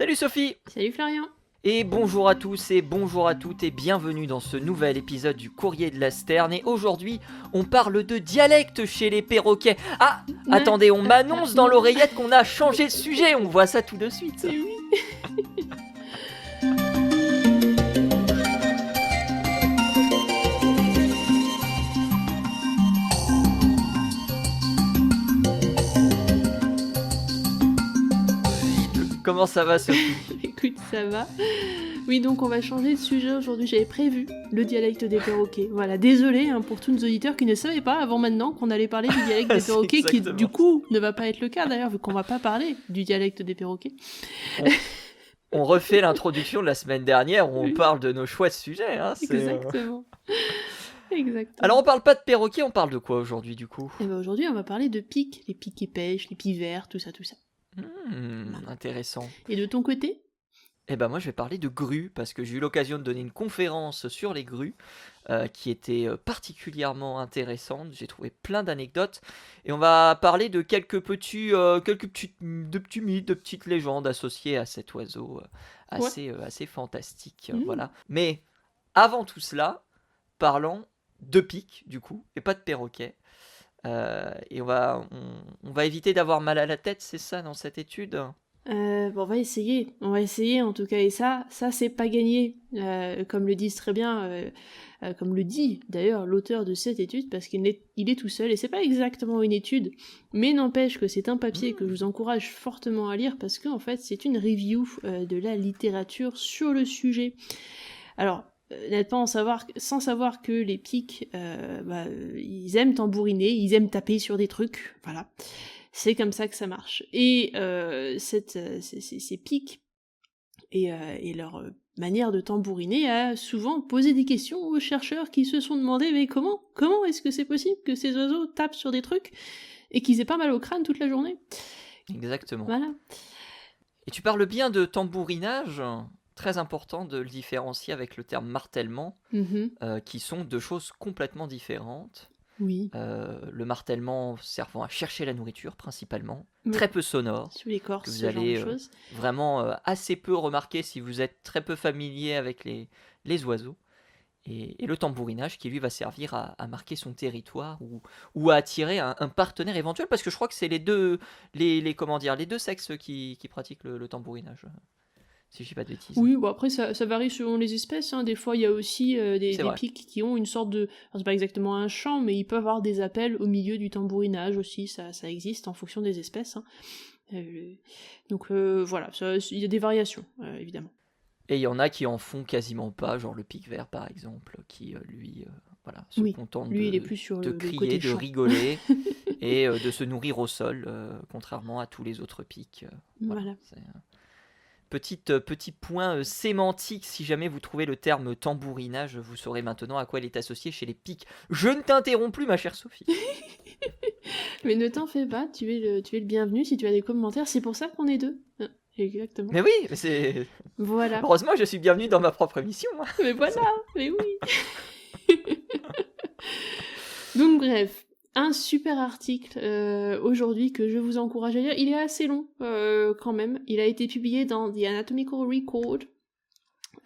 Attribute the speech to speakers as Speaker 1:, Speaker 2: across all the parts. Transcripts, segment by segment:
Speaker 1: Salut Sophie.
Speaker 2: Salut Florian.
Speaker 1: Et bonjour à tous et bonjour à toutes et bienvenue dans ce nouvel épisode du Courrier de la Sterne. Et aujourd'hui, on parle de dialecte chez les perroquets. Ah, attendez, on m'annonce dans l'oreillette qu'on a changé de sujet, on voit ça tout de suite.
Speaker 2: Eh oui.
Speaker 1: Comment ça va Sophie?
Speaker 2: Écoute, ça va. Oui, donc on va changer de sujet aujourd'hui. J'avais prévu le dialecte des perroquets. Voilà, désolé pour tous nos auditeurs qui ne savaient pas avant maintenant qu'on allait parler du dialecte des perroquets, qui du coup ne va pas être le cas d'ailleurs, vu qu'on va pas parler du dialecte des perroquets.
Speaker 1: On refait l'introduction de la semaine dernière où on parle de nos choix de sujets.
Speaker 2: Exactement. Exactement.
Speaker 1: Alors on parle pas de perroquets, on parle de quoi aujourd'hui du coup?
Speaker 2: Et ben aujourd'hui on va parler de pics, les pics qui pêchent, les pics verts, tout ça.
Speaker 1: Intéressant.
Speaker 2: Et de ton côté?
Speaker 1: Eh ben moi je vais parler de grues parce que j'ai eu l'occasion de donner une conférence sur les grues qui était particulièrement intéressante. J'ai trouvé plein d'anecdotes et on va parler de quelques petits mythes, de petites légendes associées à cet oiseau assez fantastique. Voilà. Mais avant tout cela, parlons de pics du coup et pas de perroquets. Et on va éviter d'avoir mal à la tête, c'est ça dans cette étude?
Speaker 2: On va essayer en tout cas, et ça c'est pas gagné, comme le disent très bien, comme le dit d'ailleurs l'auteur de cette étude, parce qu'il est tout seul, et c'est pas exactement une étude, mais n'empêche que c'est un papier que je vous encourage fortement à lire, parce qu'en fait c'est une review de la littérature sur le sujet. Alors, honnêtement, sans savoir que les pics, ils aiment tambouriner, ils aiment taper sur des trucs, voilà. C'est comme ça que ça marche. Et ces pics et leur manière de tambouriner a souvent posé des questions aux chercheurs qui se sont demandé mais comment est-ce que c'est possible que ces oiseaux tapent sur des trucs et qu'ils aient pas mal au crâne toute la journée?
Speaker 1: Exactement.
Speaker 2: Voilà.
Speaker 1: Et tu parles bien de tambourinage, très important de le différencier avec le terme martèlement, qui sont deux choses complètement différentes.
Speaker 2: Oui.
Speaker 1: Le martèlement servant à chercher la nourriture principalement, très peu sonore,
Speaker 2: sous l'écorce,
Speaker 1: que vous allez vraiment assez peu remarquer si vous êtes très peu familier avec les oiseaux. Et le tambourinage qui lui va servir à marquer son territoire ou à attirer un partenaire éventuel, parce que je crois que c'est les deux sexes qui pratiquent le tambourinage, si je dis pas de bêtises.
Speaker 2: Oui, bon après ça varie selon les espèces, Des fois il y a aussi des pics qui ont une sorte de... Alors, c'est pas exactement un chant, mais ils peuvent avoir des appels au milieu du tambourinage aussi, ça existe en fonction des espèces. Donc voilà, il y a des variations, évidemment.
Speaker 1: Et il y en a qui en font quasiment pas, genre le pic vert par exemple, qui lui se contente
Speaker 2: lui, il est plus sur
Speaker 1: de
Speaker 2: le
Speaker 1: crier,
Speaker 2: côté
Speaker 1: de
Speaker 2: chant.
Speaker 1: rigoler et de se nourrir au sol, contrairement à tous les autres pics.
Speaker 2: Voilà.
Speaker 1: C'est petit point sémantique, si jamais vous trouvez le terme tambourinage, vous saurez maintenant à quoi il est associé chez les pics. Je ne t'interromps plus ma chère Sophie.
Speaker 2: Mais ne t'en fais pas, tu es le bienvenu si tu as des commentaires, c'est pour ça qu'on est deux. Exactement.
Speaker 1: Mais oui, c'est...
Speaker 2: Voilà.
Speaker 1: Heureusement, je suis bienvenu dans ma propre émission.
Speaker 2: Mais voilà, mais oui. Donc bref, un super article aujourd'hui que je vous encourage à lire. Il est assez long quand même. Il a été publié dans The Anatomical Record.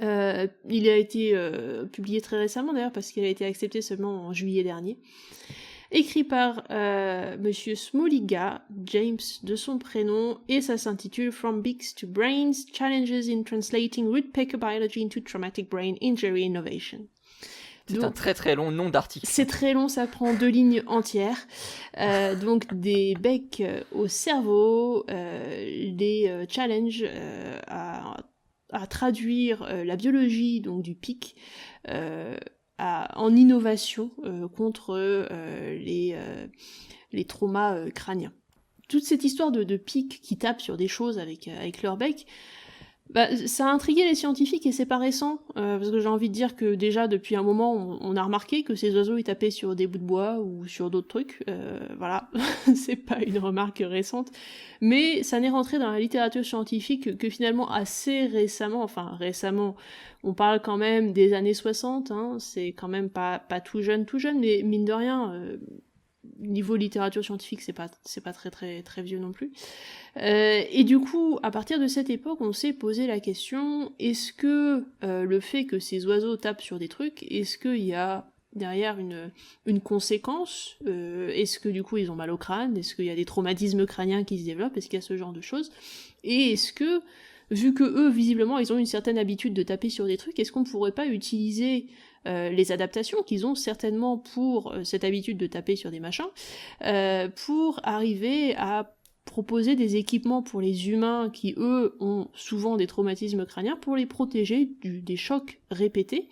Speaker 2: Il a été publié très récemment d'ailleurs parce qu'il a été accepté seulement en juillet dernier. Écrit par Monsieur Smoliga, James de son prénom, et ça s'intitule From Beaks to Brains, Challenges in Translating Woodpecker Biology into Traumatic Brain Injury Innovation.
Speaker 1: C'est un très très long nom d'article.
Speaker 2: C'est très long, ça prend 2 lignes entières. Donc des becs au cerveau, des challenges à traduire la biologie donc du pic en innovation contre les traumas crâniens. Toute cette histoire de pics qui tapent sur des choses avec leur bec, ça a intrigué les scientifiques et c'est pas récent, parce que j'ai envie de dire que déjà depuis un moment on a remarqué que ces oiseaux ils tapaient sur des bouts de bois ou sur d'autres trucs, voilà, c'est pas une remarque récente, mais ça n'est rentré dans la littérature scientifique que finalement assez récemment, on parle quand même des années 60, c'est quand même pas tout jeune, mais mine de rien, niveau littérature scientifique, c'est pas très très très vieux non plus. Et du coup, à partir de cette époque, on s'est posé la question, est-ce que le fait que ces oiseaux tapent sur des trucs, est-ce qu'il y a derrière une conséquence, est-ce que du coup ils ont mal au crâne, est-ce qu'il y a des traumatismes crâniens qui se développent, est-ce qu'il y a ce genre de choses, et est-ce que, vu que eux, visiblement, ils ont une certaine habitude de taper sur des trucs, est-ce qu'on pourrait pas utiliser les adaptations qu'ils ont certainement pour cette habitude de taper sur des machins, pour arriver à proposer des équipements pour les humains qui, eux, ont souvent des traumatismes crâniens, pour les protéger des chocs répétés,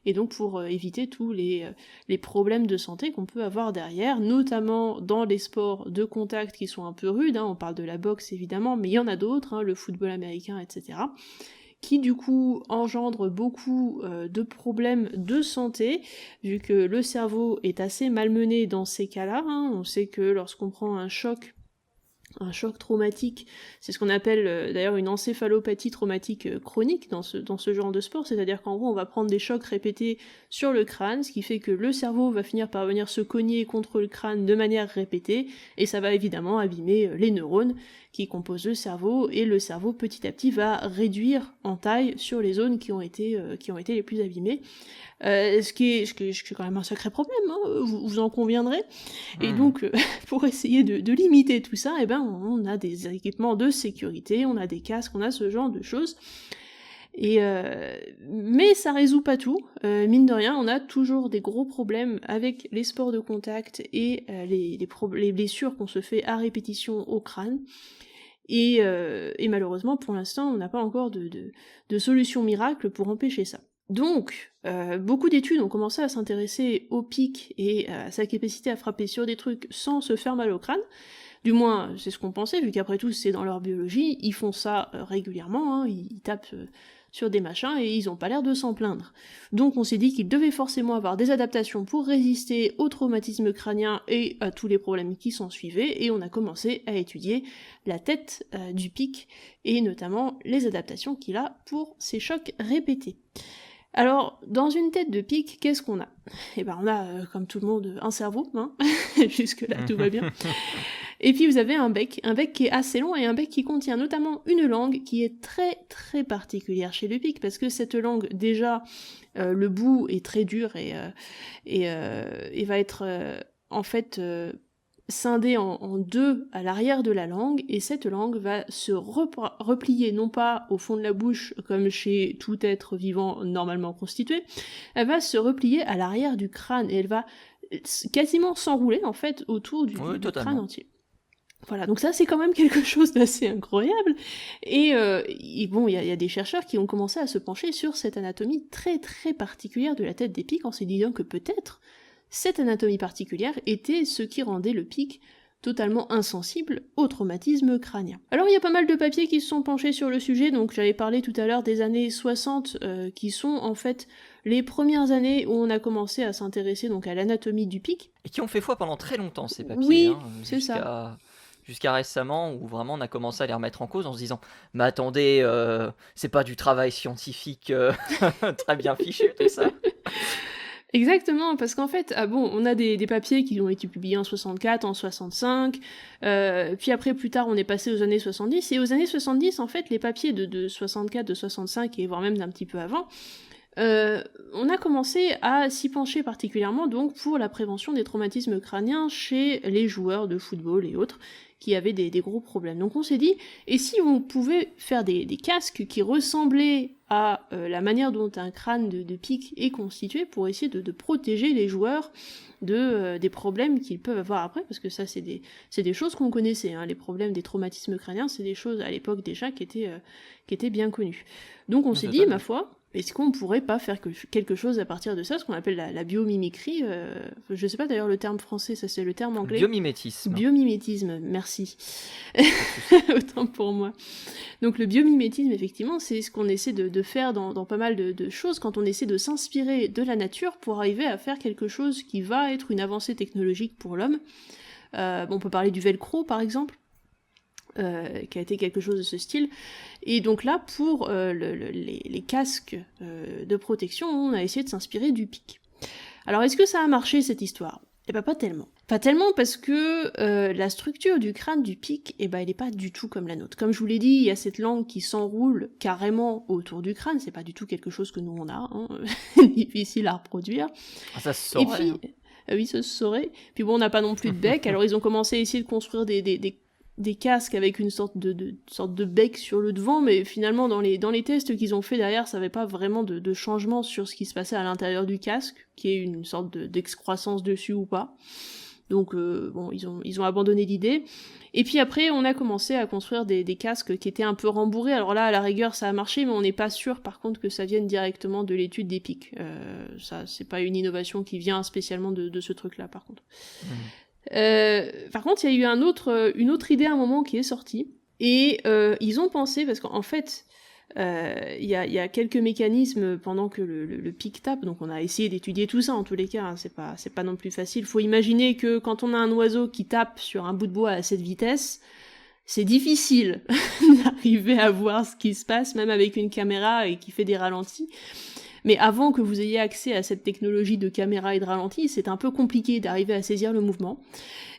Speaker 2: et donc pour éviter tous les problèmes de santé qu'on peut avoir derrière, notamment dans les sports de contact qui sont un peu rudes, on parle de la boxe évidemment, mais il y en a d'autres, le football américain, etc., qui du coup engendrent beaucoup de problèmes de santé, vu que le cerveau est assez malmené dans ces cas-là. On sait que lorsqu'on prend un choc traumatique, c'est ce qu'on appelle d'ailleurs une encéphalopathie traumatique chronique dans ce genre de sport, c'est-à-dire qu'en gros on va prendre des chocs répétés sur le crâne, ce qui fait que le cerveau va finir par venir se cogner contre le crâne de manière répétée, et ça va évidemment abîmer les neurones qui composent le cerveau, et le cerveau petit à petit va réduire en taille sur les zones qui ont été les plus abîmées. Ce qui est quand même un sacré problème, vous en conviendrez. Et donc, pour essayer de limiter tout ça, on a des équipements de sécurité, on a des casques, on a ce genre de choses. Mais ça résout pas tout. Mine de rien, on a toujours des gros problèmes avec les sports de contact et les blessures qu'on se fait à répétition au crâne. Et malheureusement, pour l'instant, on n'a pas encore de solution miracle pour empêcher ça. Donc, beaucoup d'études ont commencé à s'intéresser au pic et à sa capacité à frapper sur des trucs sans se faire mal au crâne. Du moins, c'est ce qu'on pensait, vu qu'après tout, c'est dans leur biologie, ils font ça régulièrement, ils tapent sur des machins et ils ont pas l'air de s'en plaindre. Donc on s'est dit qu'ils devaient forcément avoir des adaptations pour résister au traumatisme crânien et à tous les problèmes qui s'en suivaient, et on a commencé à étudier la tête du pic, et notamment les adaptations qu'il a pour ces chocs répétés. Alors, dans une tête de pic, qu'est-ce qu'on a ? On a, comme tout le monde, un cerveau, jusque-là tout va bien. Et puis vous avez un bec qui est assez long et un bec qui contient notamment une langue qui est très très particulière chez le pic, parce que cette langue, déjà, le bout est très dur et va être scindé en deux à l'arrière de la langue, et cette langue va se replier non pas au fond de la bouche comme chez tout être vivant normalement constitué, elle va se replier à l'arrière du crâne et elle va quasiment s'enrouler en fait autour du crâne entier. Voilà, donc ça c'est quand même quelque chose d'assez incroyable, et bon, il y a des chercheurs qui ont commencé à se pencher sur cette anatomie très très particulière de la tête des pics, en se disant que peut-être cette anatomie particulière était ce qui rendait le pic totalement insensible au traumatisme crânien. Alors il y a pas mal de papiers qui se sont penchés sur le sujet, donc j'avais parlé tout à l'heure des années 60, qui sont en fait les premières années où on a commencé à s'intéresser donc à l'anatomie du pic.
Speaker 1: Et qui ont fait foi pendant très longtemps, ces papiers.
Speaker 2: Oui, c'est ça.
Speaker 1: Jusqu'à récemment, où vraiment on a commencé à les remettre en cause en se disant « Mais attendez, c'est pas du travail scientifique très bien fichu, tout ça ?»
Speaker 2: Exactement, parce qu'en fait, on a des papiers qui ont été publiés en 64, en 65, puis après, plus tard, on est passé aux années 70, et aux années 70, en fait, les papiers de 64, de 65, et voire même d'un petit peu avant, on a commencé à s'y pencher particulièrement donc pour la prévention des traumatismes crâniens chez les joueurs de football et autres qui avaient des gros problèmes. Donc on s'est dit, et si on pouvait faire des casques qui ressemblaient à la manière dont un crâne de pic est constitué, pour essayer de protéger les joueurs des problèmes qu'ils peuvent avoir après, parce que ça c'est des choses qu'on connaissait, les problèmes des traumatismes crâniens, c'est des choses à l'époque déjà qui étaient bien connues. Donc on s'est dit, ma foi, est-ce qu'on pourrait pas faire quelque chose à partir de ça, ce qu'on appelle la biomimicrie, je sais pas d'ailleurs le terme français, ça c'est le terme anglais.
Speaker 1: Biomimétisme.
Speaker 2: Biomimétisme, merci. Autant pour moi. Donc le biomimétisme, effectivement, c'est ce qu'on essaie de faire dans pas mal de choses, quand on essaie de s'inspirer de la nature pour arriver à faire quelque chose qui va être une avancée technologique pour l'homme. On peut parler du velcro, par exemple. Qui a été quelque chose de ce style. Et donc là, pour les casques de protection, on a essayé de s'inspirer du pic. Alors, est-ce que ça a marché, cette histoire ? Eh ben pas tellement. Pas tellement parce que la structure du crâne du pic, eh ben elle est pas du tout comme la nôtre. Comme je vous l'ai dit, il y a cette langue qui s'enroule carrément autour du crâne, c'est pas du tout quelque chose que nous on a, hein. Difficile à reproduire.
Speaker 1: Ça se
Speaker 2: Et
Speaker 1: saurait.
Speaker 2: puis, oui, ça se saurait. Puis bon, on n'a pas non plus de bec, alors ils ont commencé à essayer de construire des casques avec une sorte de bec sur le devant, mais finalement dans les tests qu'ils ont fait derrière, ça n'avait pas vraiment de changement sur ce qui se passait à l'intérieur du casque, qui est une sorte d'excroissance dessus ou pas. Donc bon, ils ont abandonné l'idée. Et puis après, on a commencé à construire des casques qui étaient un peu rembourrés. Alors là, à la rigueur, ça a marché, mais on n'est pas sûr, par contre, que ça vienne directement de l'étude des pics. Ça, c'est pas une innovation qui vient spécialement de ce truc-là, par contre. Par contre, il y a eu une autre idée à un moment qui est sortie. Et ils ont pensé, parce qu'en fait, il y a quelques mécanismes pendant que le pic tape, donc on a essayé d'étudier tout ça en tous les cas, hein, c'est pas non plus facile. Faut imaginer que quand on a un oiseau qui tape sur un bout de bois à cette vitesse, c'est difficile d'arriver à voir ce qui se passe, même avec une caméra et qui fait des ralentis. Mais avant que vous ayez accès à cette technologie de caméra et de ralenti, c'est un peu compliqué d'arriver à saisir le mouvement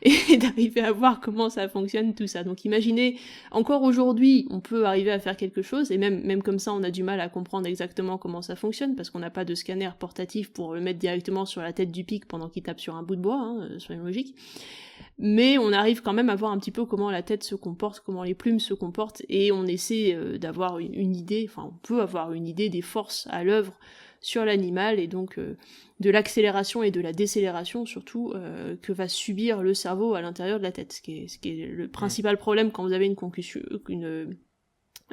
Speaker 2: et d'arriver à voir comment ça fonctionne, tout ça. Donc imaginez, encore aujourd'hui, on peut arriver à faire quelque chose, et même comme ça, on a du mal à comprendre exactement comment ça fonctionne, parce qu'on n'a pas de scanner portatif pour le mettre directement sur la tête du pic pendant qu'il tape sur un bout de bois, hein, soyons logiques. Mais on arrive quand même à voir un petit peu comment la tête se comporte, comment les plumes se comportent, et on essaie d'avoir une idée, enfin on peut avoir une idée des forces à l'œuvre sur l'animal, et donc de l'accélération et de la décélération surtout que va subir le cerveau à l'intérieur de la tête, ce qui est le principal problème quand vous avez une concussion,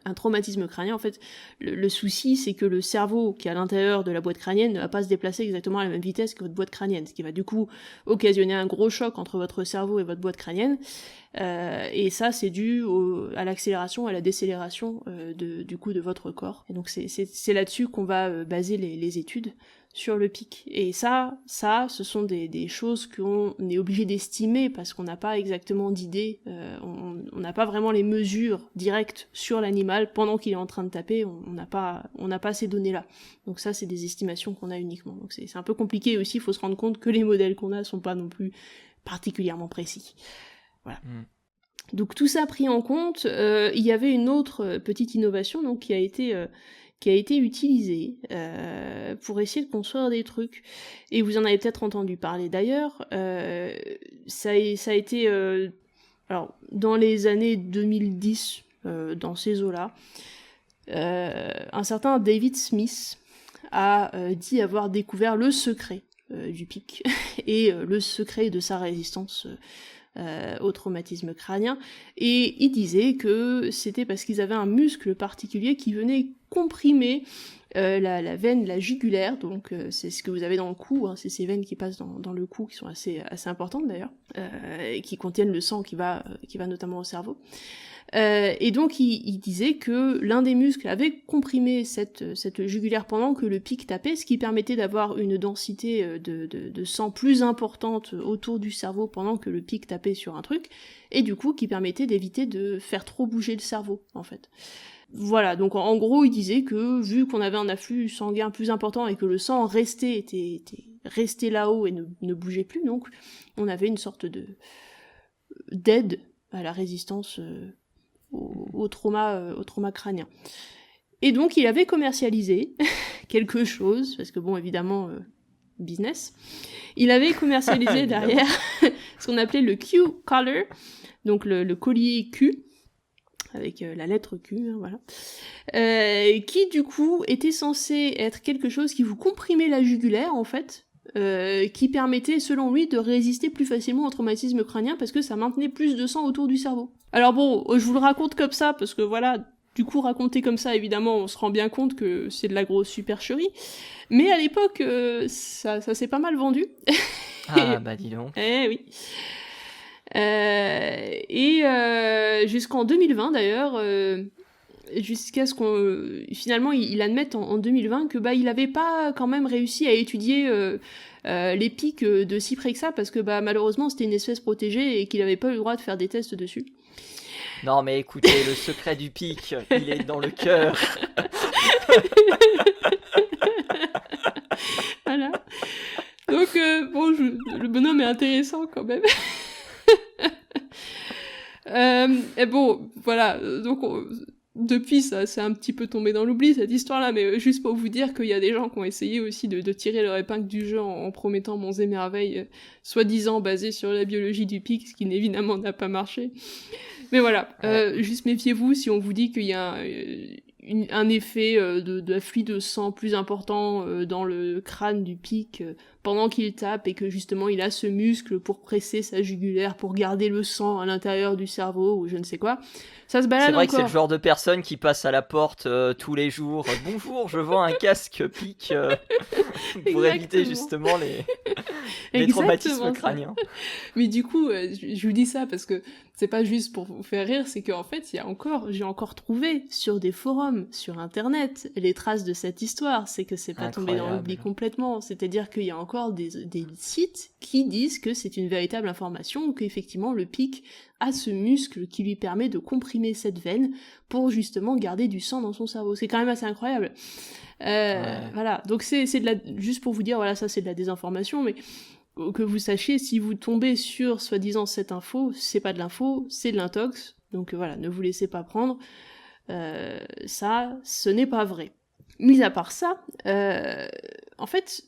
Speaker 2: un traumatisme crânien. En fait, le souci, c'est que le cerveau qui est à l'intérieur de la boîte crânienne ne va pas se déplacer exactement à la même vitesse que votre boîte crânienne, ce qui va du coup occasionner un gros choc entre votre cerveau et votre boîte crânienne, et ça c'est dû à l'accélération et à la décélération du coup de votre corps. Et donc c'est là-dessus qu'on va baser les études sur le pic. Et ça, ce sont des choses qu'on est obligé d'estimer parce qu'on n'a pas exactement d'idée, on n'a pas vraiment les mesures directes sur l'animal pendant qu'il est en train de taper, on n'a pas ces données-là. Donc ça, c'est des estimations qu'on a uniquement. Donc c'est un peu compliqué aussi, il faut se rendre compte que les modèles qu'on a sont pas non plus particulièrement précis. Voilà. Donc tout ça pris en compte, il y avait une autre petite innovation donc qui a été utilisée pour essayer de construire des trucs. Et vous en avez peut-être entendu parler d'ailleurs. Ça a été... alors, dans les années 2010, dans ces eaux-là, un certain David Smith a dit avoir découvert le secret du pic et le secret de sa résistance au traumatisme crânien, et il disait que c'était parce qu'ils avaient un muscle particulier qui venait comprimer la veine, la jugulaire, donc c'est ce que vous avez dans le cou, hein, c'est ces veines qui passent dans le cou qui sont assez importantes d'ailleurs, et qui contiennent le sang qui va notamment au cerveau. Et donc il disait que l'un des muscles avait comprimé cette jugulaire pendant que le pic tapait, ce qui permettait d'avoir une densité de sang plus importante autour du cerveau pendant que le pic tapait sur un truc, et du coup qui permettait d'éviter de faire trop bouger le cerveau en fait. Voilà, donc en gros il disait que vu qu'on avait un afflux sanguin plus important et que le sang était resté là-haut et ne bougeait plus, donc on avait une sorte d'aide à la résistance au trauma crânien. Et donc il avait commercialisé quelque chose, parce que bon évidemment business, il avait commercialisé derrière ce qu'on appelait le Q-collar, donc le collier Q, avec la lettre Q, hein, voilà, qui du coup était censé être quelque chose qui vous comprimait la jugulaire en fait, qui permettait selon lui de résister plus facilement au traumatisme crânien parce que ça maintenait plus de sang autour du cerveau. Alors bon, je vous le raconte comme ça parce que voilà, du coup raconté comme ça évidemment on se rend bien compte que c'est de la grosse supercherie, mais à l'époque ça s'est pas mal vendu.
Speaker 1: Ah bah dis donc.
Speaker 2: Eh oui. Jusqu'en 2020 d'ailleurs, jusqu'à ce qu'on finalement il admette en 2020 que il avait pas quand même réussi à étudier les pics de Cyprexa parce que malheureusement c'était une espèce protégée et qu'il avait pas eu le droit de faire des tests dessus.
Speaker 1: Non mais écoutez, le secret du pic, il est dans le cœur.
Speaker 2: Voilà. Donc le bonhomme est intéressant quand même. Et bon, voilà, donc depuis ça c'est un petit peu tombé dans l'oubli cette histoire-là, mais juste pour vous dire qu'il y a des gens qui ont essayé aussi de tirer leur épingle du jeu en promettant monts et merveilles, soi-disant basés sur la biologie du pic, ce qui évidemment n'a pas marché. Mais voilà, juste méfiez-vous si on vous dit qu'il y a un effet d'afflux de sang plus important dans le crâne du pic pendant qu'il tape et que justement il a ce muscle pour presser sa jugulaire, pour garder le sang à l'intérieur du cerveau ou je ne sais quoi. Ça se balade
Speaker 1: C'est vrai
Speaker 2: encore.
Speaker 1: que c'est le genre de personne qui passe à la porte tous les jours. Bonjour, je vends un casque pic pour éviter justement les traumatismes crâniens.
Speaker 2: Mais du coup, je vous dis ça parce que c'est pas juste pour vous faire rire, c'est qu'en fait, j'ai encore trouvé sur des forums, sur internet, les traces de cette histoire. C'est que c'est pas tombé dans l'oubli complètement. C'est-à-dire qu'il y a encore des sites qui disent que c'est une véritable information ou qu'effectivement le pic a ce muscle qui lui permet de comprimer cette veine pour justement garder du sang dans son cerveau. C'est quand même assez incroyable. Voilà, donc c'est juste pour vous dire, voilà, ça c'est de la désinformation, mais que vous sachiez, si vous tombez sur soi-disant cette info, c'est pas de l'info, c'est de l'intox, donc voilà, ne vous laissez pas prendre. Ça, ce n'est pas vrai. Mis à part ça, en fait,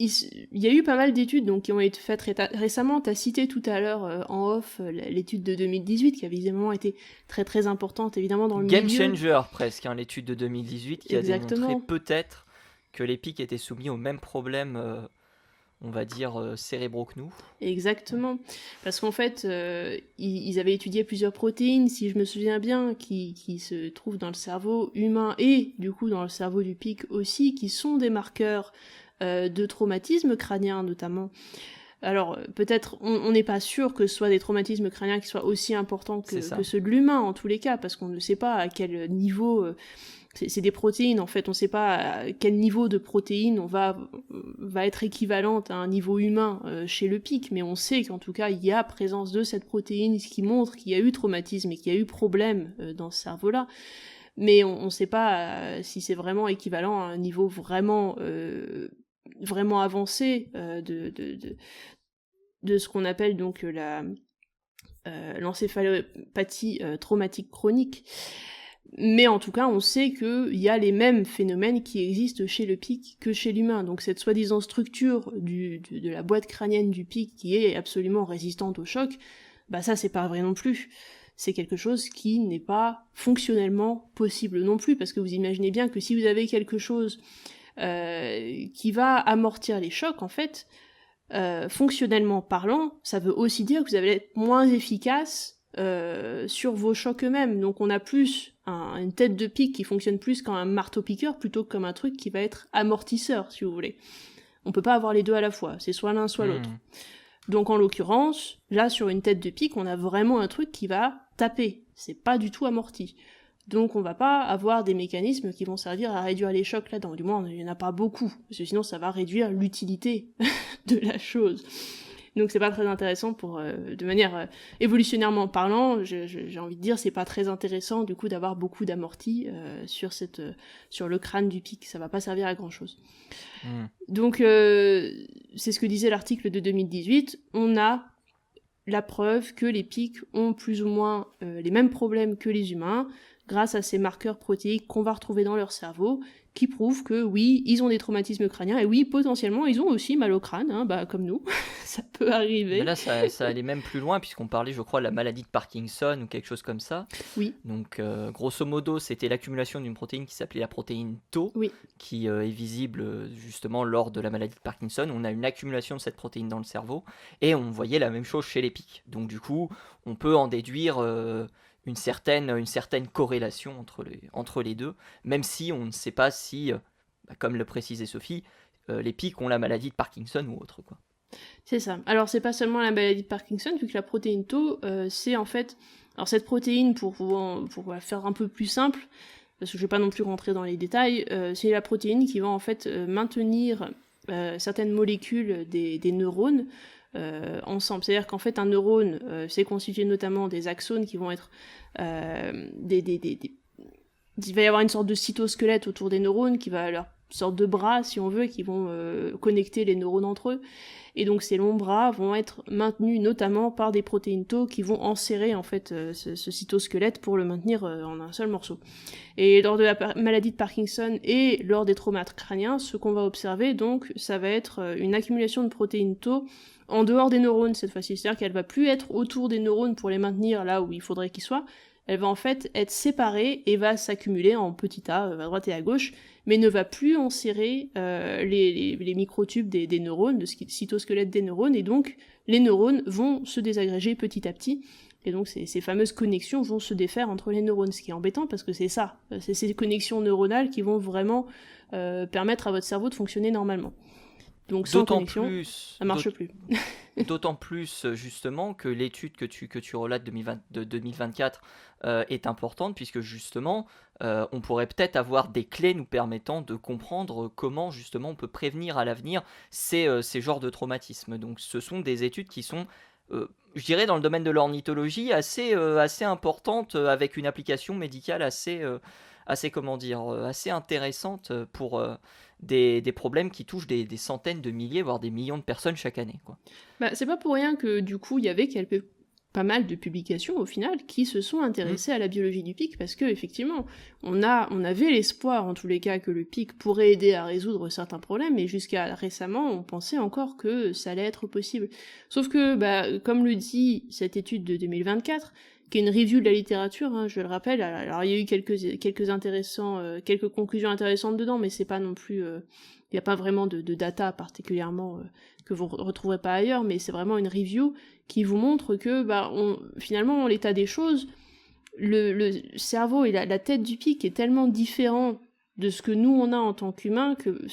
Speaker 2: il y a eu pas mal d'études donc, qui ont été faites récemment. Tu as cité tout à l'heure en off l'étude de 2018 qui a visiblement été très très importante évidemment dans le
Speaker 1: Game
Speaker 2: milieu.
Speaker 1: Game changer presque, hein, l'étude de 2018 qui
Speaker 2: Exactement.
Speaker 1: a démontré peut-être que les pics étaient soumis aux mêmes problèmes, on va dire, cérébraux que nous.
Speaker 2: Exactement. Parce qu'en fait, ils avaient étudié plusieurs protéines, si je me souviens bien, qui se trouvent dans le cerveau humain et du coup dans le cerveau du pic aussi, qui sont des marqueurs de traumatisme crânien notamment. Alors peut-être on n'est pas sûr que ce soit des traumatismes crâniens qui soient aussi importants que ceux de l'humain en tous les cas, parce qu'on ne sait pas à quel niveau... c'est des protéines en fait, on ne sait pas à quel niveau de protéines va être équivalente à un niveau humain chez le pic, mais on sait qu'en tout cas il y a présence de cette protéine, ce qui montre qu'il y a eu traumatisme et qu'il y a eu problème dans ce cerveau-là. Mais on ne sait pas si c'est vraiment équivalent à un niveau vraiment avancé de ce qu'on appelle donc l'encéphalopathie traumatique chronique. Mais en tout cas, on sait qu'il y a les mêmes phénomènes qui existent chez le pic que chez l'humain. Donc cette soi-disant structure de la boîte crânienne du pic qui est absolument résistante au choc, bah ça c'est pas vrai non plus. C'est quelque chose qui n'est pas fonctionnellement possible non plus, parce que vous imaginez bien que si vous avez quelque chose qui va amortir les chocs, en fait, fonctionnellement parlant, ça veut aussi dire que vous allez être moins efficace sur vos chocs eux-mêmes. Donc on a plus une tête de pic qui fonctionne plus comme un marteau-piqueur plutôt que comme un truc qui va être amortisseur, si vous voulez. On peut pas avoir les deux à la fois, c'est soit l'un soit l'autre. Donc en l'occurrence, là sur une tête de pic, on a vraiment un truc qui va taper, c'est pas du tout amorti. Donc on va pas avoir des mécanismes qui vont servir à réduire les chocs là-dedans, du moins il n'y en a pas beaucoup, parce que sinon ça va réduire l'utilité de la chose. Donc c'est pas très intéressant pour, de manière évolutionnairement parlant, j'ai envie de dire, c'est pas très intéressant du coup d'avoir beaucoup d'amortis sur le crâne du pic, ça va pas servir à grand chose. Donc c'est ce que disait l'article de 2018, on a la preuve que les pics ont plus ou moins les mêmes problèmes que les humains, grâce à ces marqueurs protéiques qu'on va retrouver dans leur cerveau, qui prouvent que oui, ils ont des traumatismes crâniens, et oui, potentiellement, ils ont aussi mal au crâne, hein, bah, comme nous, ça peut arriver.
Speaker 1: Mais là, ça allait même plus loin, puisqu'on parlait, je crois, de la maladie de Parkinson, ou quelque chose comme ça.
Speaker 2: Oui.
Speaker 1: Donc, grosso modo, c'était l'accumulation d'une protéine qui s'appelait la protéine Tau, qui est visible, justement, lors de la maladie de Parkinson. On a une accumulation de cette protéine dans le cerveau, et on voyait la même chose chez les pics. Donc, du coup, on peut en déduire... une certaine corrélation entre les deux, même si on ne sait pas si, comme le précisait Sophie, les pics ont la maladie de Parkinson ou autre, quoi.
Speaker 2: C'est ça. Alors c'est pas seulement la maladie de Parkinson, vu que la protéine Tau, c'est en fait... Alors cette protéine, pour faire un peu plus simple, parce que je vais pas non plus rentrer dans les détails, c'est la protéine qui va en fait maintenir certaines molécules des neurones ensemble. C'est-à-dire qu'en fait, un neurone, c'est constitué notamment des axones qui vont être il va y avoir une sorte de cytosquelette autour des neurones qui va leur sorte de bras, si on veut, qui vont connecter les neurones entre eux. Et donc ces longs bras vont être maintenus notamment par des protéines tau qui vont enserrer en fait ce cytosquelette pour le maintenir en un seul morceau. Et lors de la maladie de Parkinson et lors des traumas crâniens, ce qu'on va observer donc, ça va être une accumulation de protéines tau en dehors des neurones cette fois-ci. C'est-à-dire qu'elle va plus être autour des neurones pour les maintenir là où il faudrait qu'ils soient. Elle va en fait être séparée et va s'accumuler en petits tas à droite et à gauche, mais ne va plus enserrer les microtubes des neurones, le cytosquelette des neurones, et donc les neurones vont se désagréger petit à petit, et donc ces fameuses connexions vont se défaire entre les neurones, ce qui est embêtant parce que c'est ça, c'est ces connexions neuronales qui vont vraiment permettre à votre cerveau de fonctionner normalement. Donc sans connexion, ça marche plus.
Speaker 1: D'autant plus justement que l'étude que tu relates de 2024 est importante, puisque justement on pourrait peut-être avoir des clés nous permettant de comprendre comment justement on peut prévenir à l'avenir ces genres de traumatismes. Donc ce sont des études qui sont, je dirais, dans le domaine de l'ornithologie assez importantes, avec une application médicale assez intéressante pour des problèmes qui touchent des centaines de milliers, voire des millions de personnes chaque année, quoi.
Speaker 2: Bah, c'est pas pour rien que du coup il y avait pas mal de publications au final qui se sont intéressées à la biologie du pic, parce que effectivement on avait l'espoir en tous les cas que le pic pourrait aider à résoudre certains problèmes, et jusqu'à récemment on pensait encore que ça allait être possible. Sauf que, bah, comme le dit cette étude de 2024, qui est une review de la littérature, hein, je le rappelle, alors il y a eu quelques conclusions intéressantes dedans, mais c'est pas non plus, il y a pas vraiment de data particulièrement que vous retrouverez pas ailleurs, mais c'est vraiment une review qui vous montre que, bah, finalement, l'état des choses, le cerveau et la tête du pic est tellement différent de ce que nous on a en tant qu'humains que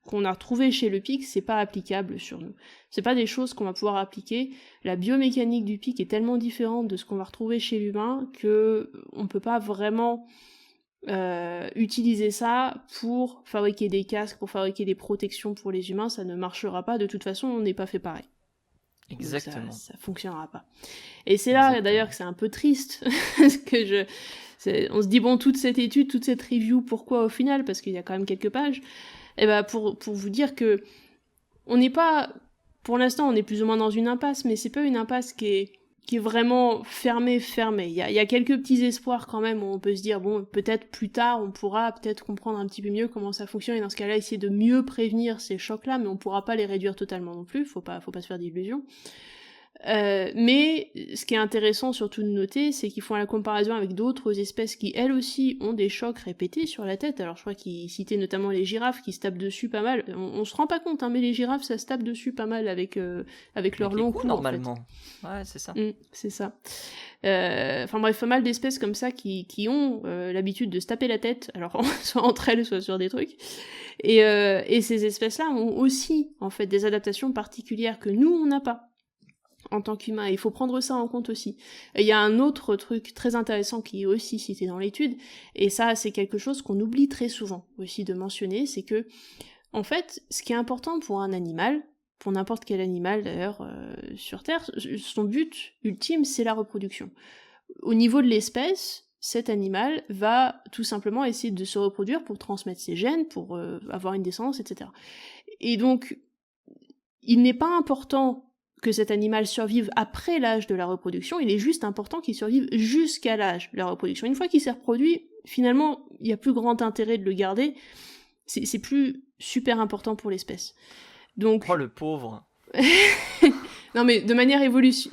Speaker 2: qu'on a retrouvé chez le pic, c'est pas applicable sur nous. C'est pas des choses qu'on va pouvoir appliquer. La biomécanique du pic est tellement différente de ce qu'on va retrouver chez l'humain que on peut pas vraiment utiliser ça pour fabriquer des casques, pour fabriquer des protections pour les humains. Ça ne marchera pas. De toute façon, on n'est pas fait pareil.
Speaker 1: Exactement.
Speaker 2: Donc ça fonctionnera pas. Et c'est là d'ailleurs que c'est un peu triste que on se dit bon, toute cette étude, toute cette review, pourquoi au final? Parce qu'il y a quand même quelques pages. Et bah pour vous dire que on n'est pas, pour l'instant on est plus ou moins dans une impasse, mais c'est pas une impasse qui est vraiment fermée. Il y a quelques petits espoirs quand même où on peut se dire bon, peut-être plus tard on pourra peut-être comprendre un petit peu mieux comment ça fonctionne, et dans ce cas-là essayer de mieux prévenir ces chocs-là, mais on pourra pas les réduire totalement non plus, faut pas se faire d'illusions. Mais ce qui est intéressant surtout de noter, c'est qu'ils font la comparaison avec d'autres espèces qui elles aussi ont des chocs répétés sur la tête. Alors je crois qu'ils citaient notamment les girafes qui se tapent dessus pas mal. On se rend pas compte, hein, mais les girafes ça se tape dessus pas mal avec leur long cou
Speaker 1: normalement.
Speaker 2: En fait.
Speaker 1: Ouais, c'est ça.
Speaker 2: C'est ça. Enfin bref, pas mal d'espèces comme ça qui ont l'habitude de se taper la tête, alors soit entre elles, soit sur des trucs. Et ces espèces-là ont aussi en fait des adaptations particulières que nous on n'a pas en tant qu'humain, il faut prendre ça en compte aussi. Et il y a un autre truc très intéressant qui est aussi cité dans l'étude, et ça c'est quelque chose qu'on oublie très souvent aussi de mentionner, c'est que, en fait, ce qui est important pour un animal, pour n'importe quel animal d'ailleurs sur Terre, son but ultime c'est la reproduction. Au niveau de l'espèce, cet animal va tout simplement essayer de se reproduire pour transmettre ses gènes, pour avoir une descendance, etc. Et donc, il n'est pas important que cet animal survive après l'âge de la reproduction, il est juste important qu'il survive jusqu'à l'âge de la reproduction. Une fois qu'il s'est reproduit, finalement, il n'y a plus grand intérêt de le garder, c'est plus super important pour l'espèce. Donc...
Speaker 1: Oh le pauvre.
Speaker 2: Non mais de manière évolution,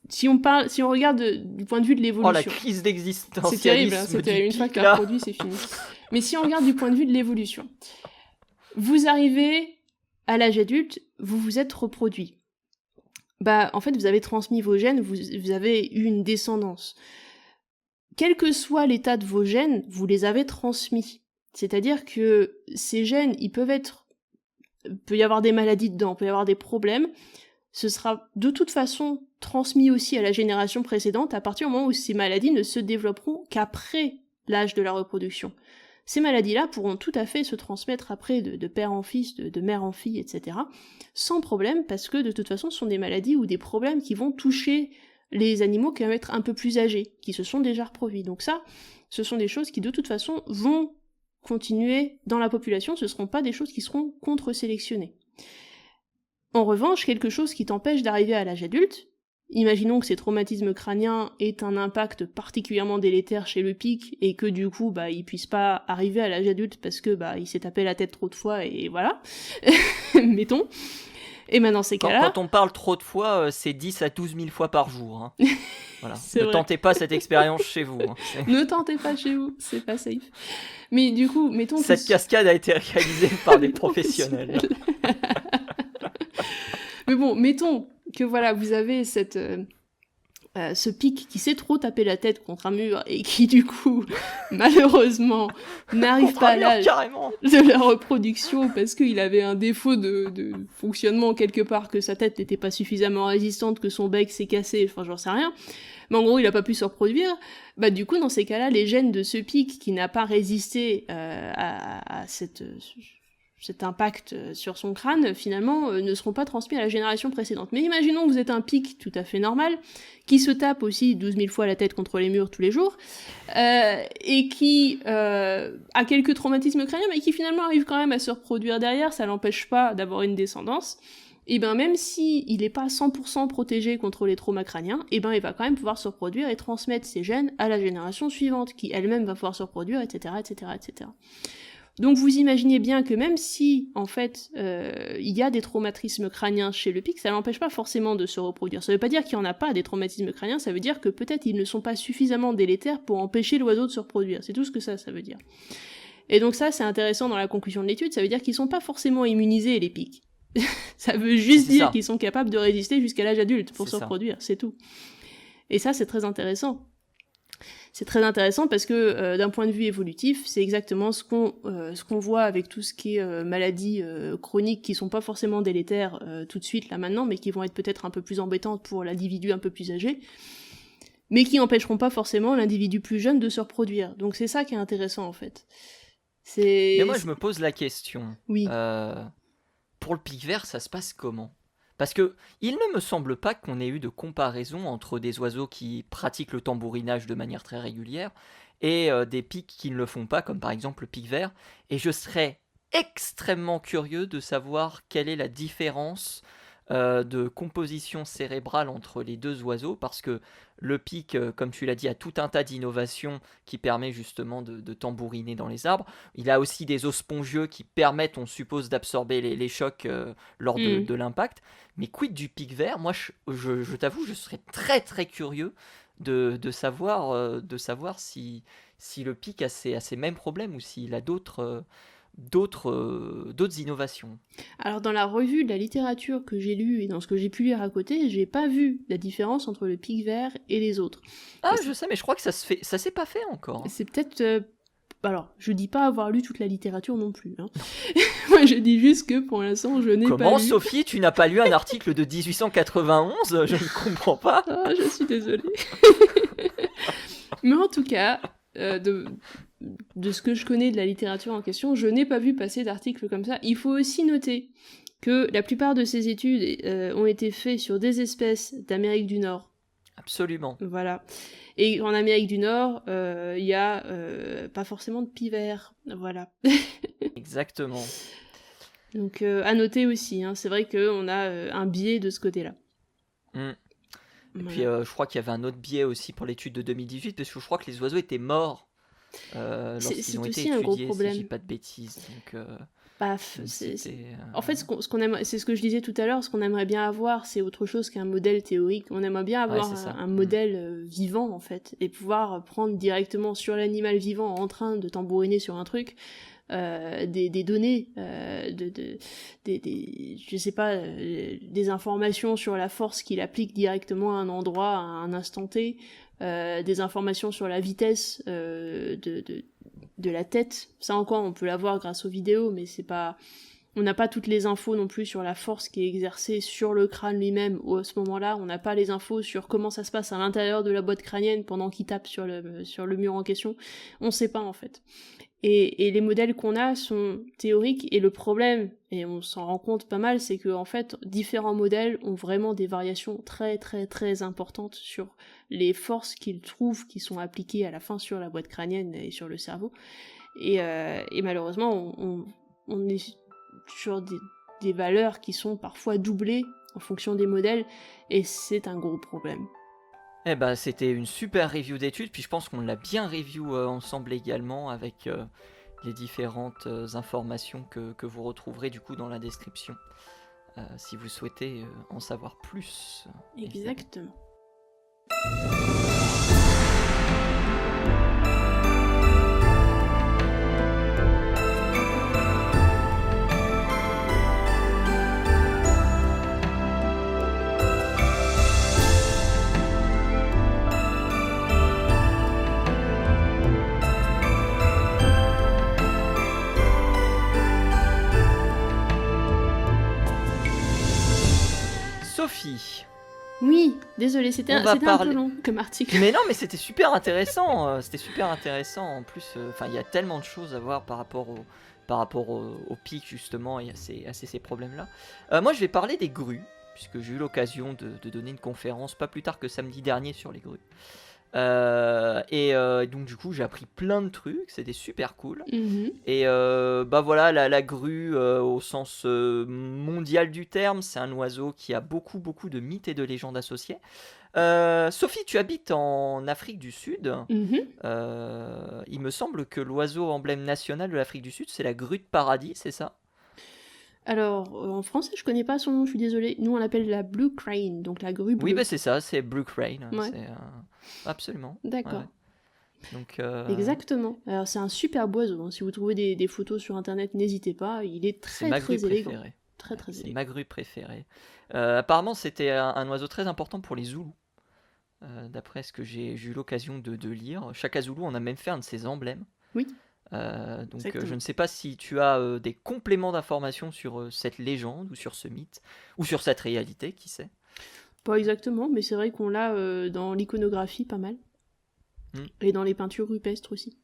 Speaker 2: si on regarde du point de vue de l'évolution...
Speaker 1: Oh la crise d'existentialisme.
Speaker 2: C'est terrible, hein, c'est terrible. Une fois qu'il a reproduit, c'est fini. Mais si on regarde du point de vue de l'évolution, vous arrivez à l'âge adulte, vous vous êtes reproduit. Bah, en fait, vous avez transmis vos gènes, vous avez eu une descendance. Quel que soit l'état de vos gènes, vous les avez transmis. C'est-à-dire que ces gènes, peut y avoir des maladies dedans, peut y avoir des problèmes, ce sera de toute façon transmis aussi à la génération précédente à partir du moment où ces maladies ne se développeront qu'après l'âge de la reproduction. Ces maladies-là pourront tout à fait se transmettre après de père en fils, de mère en fille, etc. sans problème, parce que de toute façon ce sont des maladies ou des problèmes qui vont toucher les animaux qui vont être un peu plus âgés, qui se sont déjà reproduits. Donc ça, ce sont des choses qui de toute façon vont continuer dans la population, ce ne seront pas des choses qui seront contre-sélectionnées. En revanche, quelque chose qui t'empêche d'arriver à l'âge adulte, imaginons que ces traumatismes crâniens aient un impact particulièrement délétère chez le pic et que du coup il puisse pas arriver à l'âge adulte parce que il s'est tapé la tête trop de fois et voilà, mettons. Et ben dans ces cas-là...
Speaker 1: Quand on parle trop de fois, c'est 10 à 12 000 fois par jour. Hein. Voilà. Ne
Speaker 2: vrai.
Speaker 1: tentez pas cette expérience chez vous. Hein.
Speaker 2: Ne tentez pas chez vous, c'est pas safe. Mais du coup, mettons que...
Speaker 1: Cette cascade a été réalisée par des professionnels.
Speaker 2: Mais bon, mettons que voilà, vous avez ce pic qui s'est trop tapé la tête contre un mur et qui du coup, malheureusement, n'arrive pas à l'âge de la reproduction parce qu'il avait un défaut de fonctionnement quelque part, que sa tête n'était pas suffisamment résistante, que son bec s'est cassé, enfin j'en sais rien. Mais en gros, il a pas pu se reproduire. Du coup, dans ces cas-là, les gènes de ce pic qui n'a pas résisté à cet impact sur son crâne, finalement, ne seront pas transmis à la génération précédente. Mais imaginons que vous êtes un pic tout à fait normal, qui se tape aussi 12 000 fois la tête contre les murs tous les jours, et qui a quelques traumatismes crâniens, mais qui finalement arrive quand même à se reproduire derrière, ça l'empêche pas d'avoir une descendance. Et même si il n'est pas 100% protégé contre les traumas crâniens, il va quand même pouvoir se reproduire et transmettre ses gènes à la génération suivante, qui elle-même va pouvoir se reproduire, etc., etc., etc. Donc vous imaginez bien que même si, en fait, il y a des traumatismes crâniens chez le pic, ça n'empêche pas forcément de se reproduire. Ça veut pas dire qu'il n'y en a pas des traumatismes crâniens, ça veut dire que peut-être ils ne sont pas suffisamment délétères pour empêcher l'oiseau de se reproduire. C'est tout ce que ça veut dire. Et donc ça, c'est intéressant dans la conclusion de l'étude, ça veut dire qu'ils sont pas forcément immunisés, les pics. Ça veut juste dire qu'ils sont capables de résister jusqu'à l'âge adulte pour se reproduire, c'est tout. Et ça, c'est très intéressant. C'est très intéressant parce que d'un point de vue évolutif, c'est exactement ce qu'on voit avec tout ce qui est maladies chroniques qui sont pas forcément délétères tout de suite là maintenant, mais qui vont être peut-être un peu plus embêtantes pour l'individu un peu plus âgé, mais qui n'empêcheront pas forcément l'individu plus jeune de se reproduire. Donc c'est ça qui est intéressant en fait.
Speaker 1: Mais moi je me pose la question.
Speaker 2: Oui.
Speaker 1: Pour le pic vert, ça se passe comment ? Parce que il ne me semble pas qu'on ait eu de comparaison entre des oiseaux qui pratiquent le tambourinage de manière très régulière et des pics qui ne le font pas, comme par exemple le pic vert. Et je serais extrêmement curieux de savoir quelle est la différence de composition cérébrale entre les deux oiseaux, parce que le pic, comme tu l'as dit, a tout un tas d'innovations qui permet justement de tambouriner dans les arbres. Il a aussi des os spongieux qui permettent, on suppose, d'absorber les chocs lors de l'impact. Mais quid du pic vert ? Moi, je t'avoue, je serais très très curieux de savoir si le pic a ces mêmes problèmes ou s'il a d'autres innovations. Alors
Speaker 2: dans la revue de la littérature que j'ai lue et dans ce que j'ai pu lire à côté, j'ai pas vu la différence entre le pic vert et les autres.
Speaker 1: Je sais, mais je crois que ça s'est pas fait encore.
Speaker 2: C'est peut-être... Alors, je dis pas avoir lu toute la littérature non plus. Hein. Moi, je dis juste que pour l'instant, je n'ai pas lu...
Speaker 1: Comment, Sophie, tu n'as pas lu un article de 1891 ? Je ne comprends pas.
Speaker 2: Je suis désolée. Mais en tout cas... de ce que je connais de la littérature en question, je n'ai pas vu passer d'articles comme ça. Il faut aussi noter que la plupart de ces études ont été faites sur des espèces d'Amérique du Nord.
Speaker 1: Absolument.
Speaker 2: Voilà. Et en Amérique du Nord, il y a pas forcément de pivert. Voilà.
Speaker 1: Exactement.
Speaker 2: Donc à noter aussi, hein, c'est vrai qu'on a un biais de ce côté-là.
Speaker 1: Et puis je crois qu'il y avait un autre biais aussi pour l'étude de 2018, parce que je crois que les oiseaux étaient morts lorsqu'ils ont été étudiés, si je dis pas de bêtises. Donc,
Speaker 2: en fait, ce qu'on aimerait, c'est ce que je disais tout à l'heure, ce qu'on aimerait bien avoir, c'est autre chose qu'un modèle théorique. On aimerait bien avoir un modèle vivant, en fait, et pouvoir prendre directement sur l'animal vivant en train de tambouriner sur un truc, des données, je sais pas, des informations sur la force qu'il applique directement à un endroit, à un instant T, des informations sur la vitesse de la tête. Ça encore, on peut l'avoir grâce aux vidéos, mais c'est pas... On n'a pas toutes les infos non plus sur la force qui est exercée sur le crâne lui-même, ou à ce moment-là, on n'a pas les infos sur comment ça se passe à l'intérieur de la boîte crânienne pendant qu'il tape sur le mur en question. On sait pas, en fait. Et les modèles qu'on a sont théoriques, et le problème, et on s'en rend compte pas mal, c'est que en fait, différents modèles ont vraiment des variations très très très importantes sur les forces qu'ils trouvent qui sont appliquées à la fin sur la boîte crânienne et sur le cerveau. Et malheureusement, on est sur des valeurs qui sont parfois doublées en fonction des modèles, et c'est un gros problème.
Speaker 1: Eh ben, c'était une super review d'études, puis je pense qu'on l'a bien review ensemble également avec les différentes informations que vous retrouverez du coup dans la description si vous souhaitez en savoir plus. Évidemment.
Speaker 2: Exactement.
Speaker 1: Sophie.
Speaker 2: Oui, désolé, c'était un peu long comme article.
Speaker 1: Mais non, mais c'était super intéressant. C'était super intéressant. En plus, il y a tellement de choses à voir par rapport au pic justement et à ces problèmes-là. Moi, je vais parler des grues, puisque j'ai eu l'occasion de donner une conférence pas plus tard que samedi dernier sur les grues. Donc du coup j'ai appris plein de trucs, c'était super cool. Et voilà, la grue au sens mondial du terme, c'est un oiseau qui a beaucoup de mythes et de légendes associées. Sophie, tu habites en Afrique du Sud. Il me semble que l'oiseau emblème national de l'Afrique du Sud, c'est la grue de paradis, c'est ça?
Speaker 2: Alors, en français, je connais pas son nom, je suis désolée. Nous, on l'appelle la blue crane, donc la grue bleue.
Speaker 1: Oui, bah c'est ça, c'est blue crane.
Speaker 2: Ouais.
Speaker 1: Absolument.
Speaker 2: D'accord.
Speaker 1: Ouais. Donc,
Speaker 2: Exactement. Alors, c'est un superbe oiseau. Hein. Si vous trouvez des photos sur Internet, n'hésitez pas. Il est très élégant. Très élégant.
Speaker 1: C'est ma grue préférée. Apparemment, c'était un oiseau très important pour les Zoulous. D'après ce que j'ai eu l'occasion de lire. Chaque Zoulou en a même fait un de ses emblèmes.
Speaker 2: Oui.
Speaker 1: Donc je ne sais pas si tu as des compléments d'informations sur cette légende ou sur ce mythe ou sur cette réalité, qui sait.
Speaker 2: Pas exactement, mais c'est vrai qu'on l'a dans l'iconographie pas mal. Et dans les peintures rupestres aussi.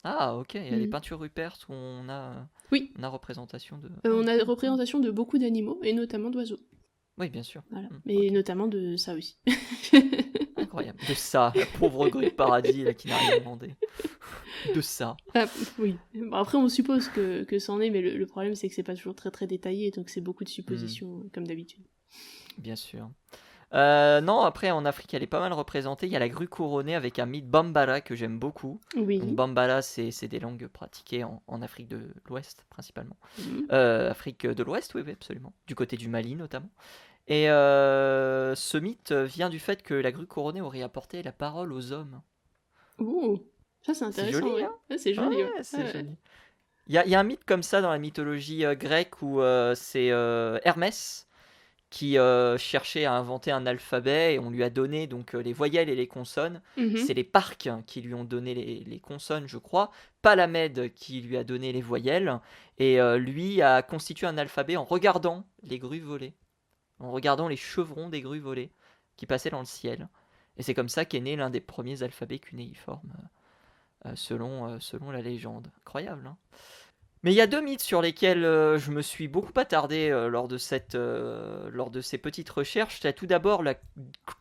Speaker 1: Ah ok, il y a les peintures rupestres où on a représentation de...
Speaker 2: on a représentation de beaucoup d'animaux et notamment d'oiseaux.
Speaker 1: Oui, bien sûr.
Speaker 2: Voilà. Et notamment de ça aussi.
Speaker 1: Incroyable. De ça, la pauvre grue de paradis là, qui n'a rien demandé. De ça.
Speaker 2: Ah, oui. Bon, après, on suppose que c'en est, mais le problème, c'est que c'est pas toujours très très détaillé, donc c'est beaucoup de suppositions, comme d'habitude.
Speaker 1: Bien sûr. Non, après, en Afrique, elle est pas mal représentée. Il y a la grue couronnée avec un mythe Bambara que j'aime beaucoup.
Speaker 2: Oui.
Speaker 1: Donc, Bambara, c'est des langues pratiquées en Afrique de l'Ouest, principalement. Afrique de l'Ouest, oui, absolument. Du côté du Mali, notamment. Et ce mythe vient du fait que la grue couronnée aurait apporté la parole aux hommes.
Speaker 2: Ouh, ça c'est intéressant.
Speaker 1: C'est joli,
Speaker 2: hein. C'est joli.
Speaker 1: Joli. Il y a un mythe comme ça dans la mythologie grecque où c'est Hermès qui cherchait à inventer un alphabet et on lui a donné donc les voyelles et les consonnes. C'est les Parques qui lui ont donné les consonnes, je crois. Palamède qui lui a donné les voyelles. Et lui a constitué un alphabet en regardant les grues voler. En regardant les chevrons des grues volées qui passaient dans le ciel. Et c'est comme ça qu'est né l'un des premiers alphabets cunéiformes, selon la légende. Incroyable, hein. Mais il y a deux mythes sur lesquels je me suis beaucoup attardé lors de ces petites recherches. Il y a tout d'abord la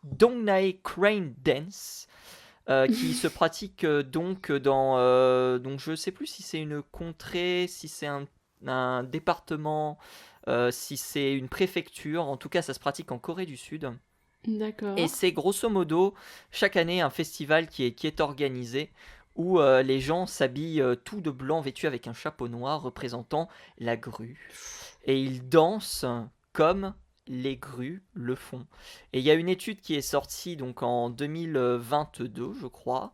Speaker 1: Dongnae Crane Dance, qui se pratique donc dans... donc je ne sais plus si c'est une contrée, si c'est un département... si c'est une préfecture, en tout cas ça se pratique en Corée du Sud.
Speaker 2: D'accord.
Speaker 1: Et c'est grosso modo chaque année un festival qui est organisé où les gens s'habillent tout de blanc vêtus avec un chapeau noir représentant la grue. Et ils dansent comme les grues le font. Et il y a une étude qui est sortie donc en 2022 je crois,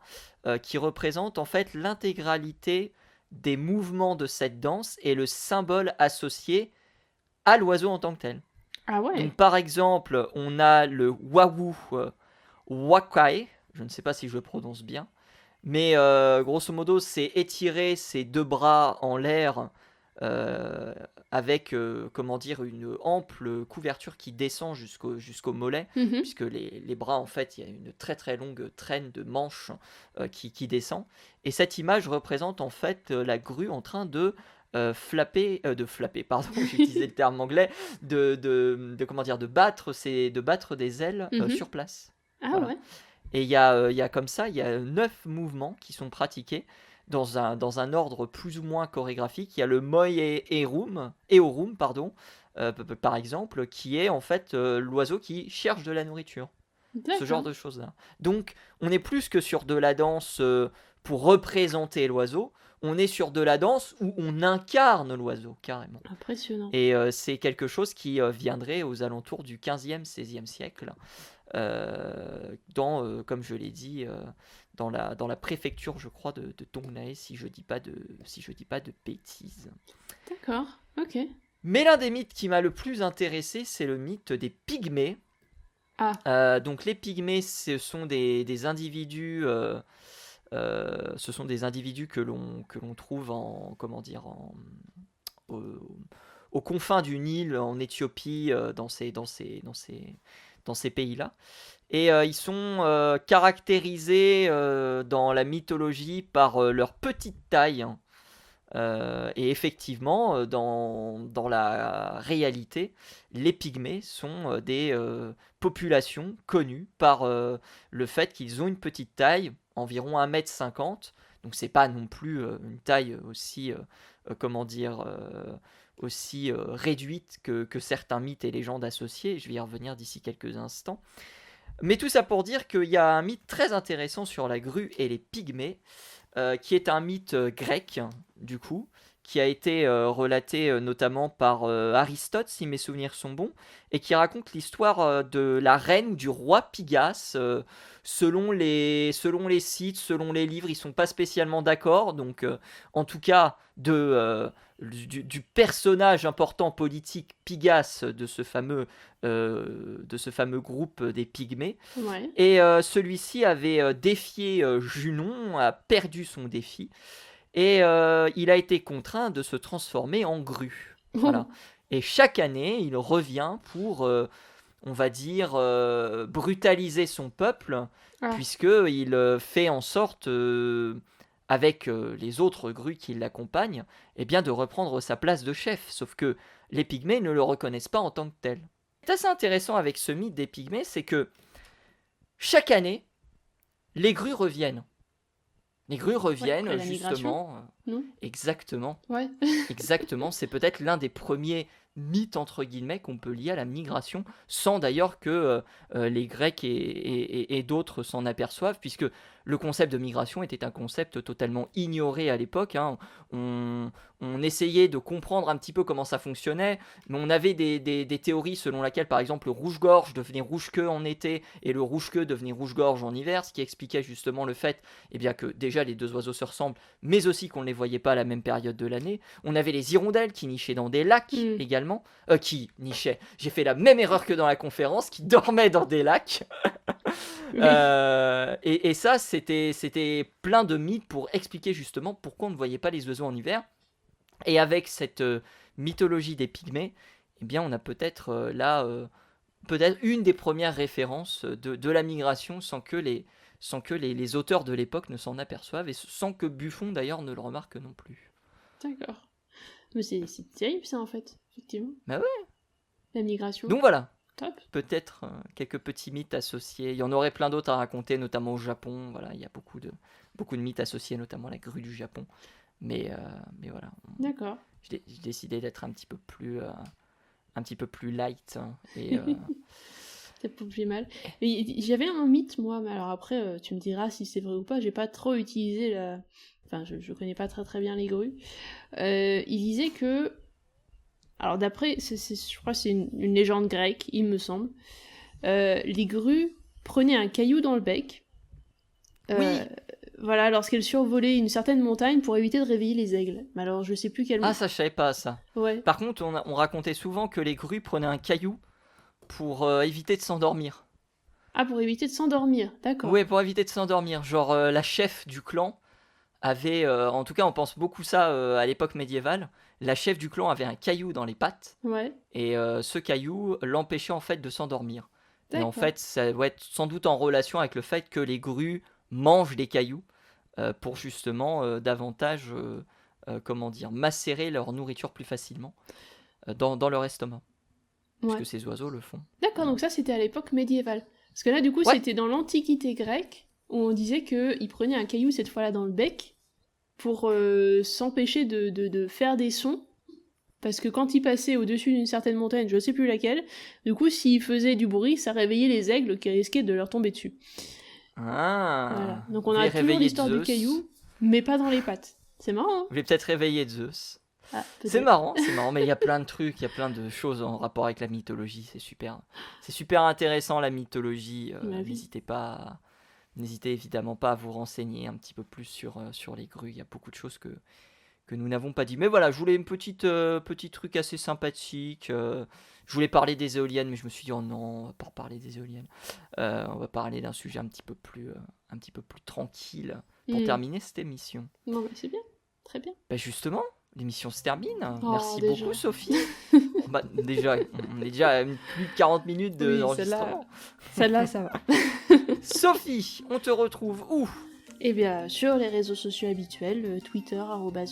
Speaker 1: qui représente en fait l'intégralité des mouvements de cette danse et le symbole associé à l'oiseau en tant que tel.
Speaker 2: Ah ouais.
Speaker 1: Donc par exemple, on a le wawu wakai, je ne sais pas si je le prononce bien, mais grosso modo c'est étirer ses deux bras en l'air avec une ample couverture qui descend jusqu'au mollet, puisque les bras en fait il y a une très très longue traîne de manches qui descend, et cette image représente en fait la grue en train de flapper, pardon, j'ai utilisé le terme anglais, de battre des ailes sur place.
Speaker 2: Ah
Speaker 1: voilà.
Speaker 2: ouais.
Speaker 1: Et il y a comme ça, il y a 9 mouvements qui sont pratiqués. dans un ordre plus ou moins chorégraphique. Il y a le Eorum, pardon, par exemple, qui est en fait l'oiseau qui cherche de la nourriture. Ce genre
Speaker 2: D'accord.
Speaker 1: de choses-là. Donc, on est plus que sur de la danse pour représenter l'oiseau, on est sur de la danse où on incarne l'oiseau, carrément.
Speaker 2: Impressionnant.
Speaker 1: Et c'est quelque chose qui viendrait aux alentours du 15e, 16e siècle, comme je l'ai dit, dans la préfecture, je crois, de Tongnae, si je dis pas de bêtises.
Speaker 2: D'accord, ok.
Speaker 1: Mais l'un des mythes qui m'a le plus intéressé, c'est le mythe des pygmées.
Speaker 2: Ah,
Speaker 1: Donc les pygmées, ce sont des individus, que l'on trouve au- aux confins du Nil, en Éthiopie, dans ces pays-là. Et ils sont caractérisés dans la mythologie par leur petite taille, hein. Et effectivement, dans la réalité, les pygmées sont des populations connues par le fait qu'ils ont une petite taille, environ 1,50 m. Donc c'est pas non plus une taille aussi, aussi réduite que certains mythes et légendes associés. Je vais y revenir d'ici quelques instants. Mais tout ça pour dire qu'il y a un mythe très intéressant sur la grue et les pygmées, qui est un mythe grec, du coup, qui a été relaté notamment par Aristote, si mes souvenirs sont bons, et qui raconte l'histoire de la reine ou du roi Pygas. Selon les sites, selon les livres, ils sont pas spécialement d'accord. Donc, en tout cas, du personnage important politique Pygas de ce fameux groupe des Pygmées.
Speaker 2: ouais.
Speaker 1: Et celui-ci avait défié Junon, a perdu son défi, et il a été contraint de se transformer en grue. Voilà. Et chaque année, il revient pour, on va dire, brutaliser son peuple,
Speaker 2: Ah,
Speaker 1: puisqu'il fait en sorte, avec les autres grues qui l'accompagnent, eh bien, de reprendre sa place de chef. Sauf que les Pygmées ne le reconnaissent pas en tant que tel. Ce qui est assez intéressant avec ce mythe des Pygmées, c'est que chaque année, les grues reviennent. Les grues
Speaker 2: ouais,
Speaker 1: reviennent
Speaker 2: après la migration,
Speaker 1: justement,
Speaker 2: non?
Speaker 1: exactement,
Speaker 2: Ouais.
Speaker 1: exactement. C'est peut-être l'un des premiers mythes entre guillemets qu'on peut lier à la migration, sans d'ailleurs que les Grecs et d'autres s'en aperçoivent, puisque le concept de migration était un concept totalement ignoré à l'époque, hein. On essayait de comprendre un petit peu comment ça fonctionnait, mais on avait des théories selon laquelle, par exemple, le rouge-gorge devenait rouge-queue en été et le rouge-queue devenait rouge-gorge en hiver, ce qui expliquait justement le fait, eh bien, que déjà les deux oiseaux se ressemblent, mais aussi qu'on ne les voyait pas à la même période de l'année. On avait les hirondelles qui nichaient dans des lacs
Speaker 2: Hmm.
Speaker 1: également, qui nichaient, j'ai fait la même erreur que dans la conférence, qui dormaient dans des lacs.
Speaker 2: Oui.
Speaker 1: Et ça, c'était plein de mythes pour expliquer justement pourquoi on ne voyait pas les oiseaux en hiver. Et avec cette mythologie des pygmées, eh bien, on a peut-être peut-être une des premières références de la migration sans que les auteurs de l'époque ne s'en aperçoivent, et sans que Buffon d'ailleurs ne le remarque non plus.
Speaker 2: D'accord. Mais c'est terrible ça en fait, effectivement.
Speaker 1: Bah ouais.
Speaker 2: La migration.
Speaker 1: Donc voilà,
Speaker 2: Top.
Speaker 1: peut-être quelques petits mythes associés. Il y en aurait plein d'autres à raconter, notamment au Japon. Voilà, il y a beaucoup de mythes associés, notamment la grue du Japon. Mais voilà,
Speaker 2: D'accord.
Speaker 1: j'ai décidé d'être un petit peu plus light, hein, et
Speaker 2: C'est pas plus mal. Mais j'avais un mythe, moi, mais alors après, tu me diras si c'est vrai ou pas, j'ai pas trop utilisé la... Enfin, je connais pas très très bien les grues. Il disait que... Alors d'après, je crois que c'est une légende grecque, il me semble. Les grues prenaient un caillou dans le bec.
Speaker 1: Oui.
Speaker 2: Voilà, lorsqu'elles survolaient une certaine montagne pour éviter de réveiller les aigles. Mais alors, je sais plus quel...
Speaker 1: Ah, ça je savais pas ça.
Speaker 2: Ouais.
Speaker 1: Par contre, on racontait souvent que les grues prenaient un caillou pour éviter de s'endormir.
Speaker 2: Ah, pour éviter de s'endormir, d'accord.
Speaker 1: Ouais, pour éviter de s'endormir. Genre la chef du clan avait, en tout cas on pense beaucoup ça à l'époque médiévale, la chef du clan avait un caillou dans les pattes,
Speaker 2: Ouais,
Speaker 1: et ce caillou l'empêchait en fait de s'endormir. Et en
Speaker 2: d'accord.
Speaker 1: fait, ça doit être sans doute en relation avec le fait que les grues mangent des cailloux pour justement davantage, comment dire, macérer leur nourriture plus facilement dans leur estomac.
Speaker 2: Ouais.
Speaker 1: Puisque ces oiseaux le font.
Speaker 2: D'accord, donc ça c'était à l'époque médiévale. Parce que là, du coup,
Speaker 1: Ouais.
Speaker 2: c'était dans l'Antiquité grecque, où on disait qu'ils prenaient un caillou cette fois-là dans le bec, pour s'empêcher de faire des sons. Parce que quand il passait au-dessus d'une certaine montagne, je sais plus laquelle, du coup, s'il faisait du bruit, ça réveillait les aigles qui risquaient de leur tomber dessus.
Speaker 1: Ah.
Speaker 2: Voilà. Donc on
Speaker 1: Vous
Speaker 2: a
Speaker 1: voulez
Speaker 2: toujours
Speaker 1: réveiller
Speaker 2: l'histoire du
Speaker 1: Zeus.
Speaker 2: caillou, mais pas dans les pattes. C'est marrant, hein?
Speaker 1: Vous voulez peut-être réveiller Zeus.
Speaker 2: Ah,
Speaker 1: C'est
Speaker 2: peut-être.
Speaker 1: marrant, mais il y a plein de trucs, il y a plein de choses en rapport avec la mythologie, c'est super intéressant la mythologie.
Speaker 2: Bah oui.
Speaker 1: N'hésitez évidemment pas à vous renseigner un petit peu plus sur les grues, il y a beaucoup de choses que nous n'avons pas dit. Mais voilà, je voulais une petit truc assez sympathique. Je voulais parler des éoliennes, mais je me suis dit, oh non, on va pas parler des éoliennes. On va parler d'un sujet un petit peu plus tranquille pour
Speaker 2: Hmm.
Speaker 1: terminer cette émission.
Speaker 2: Bon, bah, c'est bien, très bien.
Speaker 1: Bah justement, l'émission se termine.
Speaker 2: Oh,
Speaker 1: Merci
Speaker 2: déjà.
Speaker 1: beaucoup, Sophie. Bah, déjà, on est déjà à plus de 40 minutes
Speaker 2: Oui,
Speaker 1: d'enregistrement.
Speaker 2: Celle-là, ça va.
Speaker 1: Sophie, on te retrouve où?
Speaker 2: Eh bien, sur les réseaux sociaux habituels, Twitter,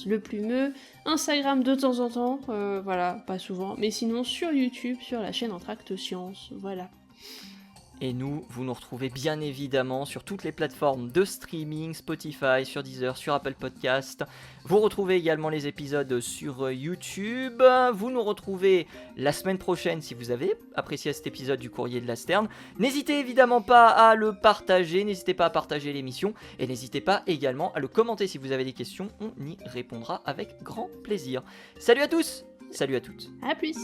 Speaker 2: @leplumeux, Instagram de temps en temps, voilà, pas souvent, mais sinon sur YouTube, sur la chaîne Entracte Science, voilà.
Speaker 1: Et vous nous retrouvez bien évidemment sur toutes les plateformes de streaming, Spotify, sur Deezer, sur Apple Podcast. Vous retrouvez également les épisodes sur YouTube. Vous nous retrouvez la semaine prochaine si vous avez apprécié cet épisode du Courrier de la Sterne. N'hésitez évidemment pas à le partager, n'hésitez pas à partager l'émission et n'hésitez pas également à le commenter si vous avez des questions. On y répondra avec grand plaisir. Salut à tous, salut à toutes.
Speaker 2: À plus!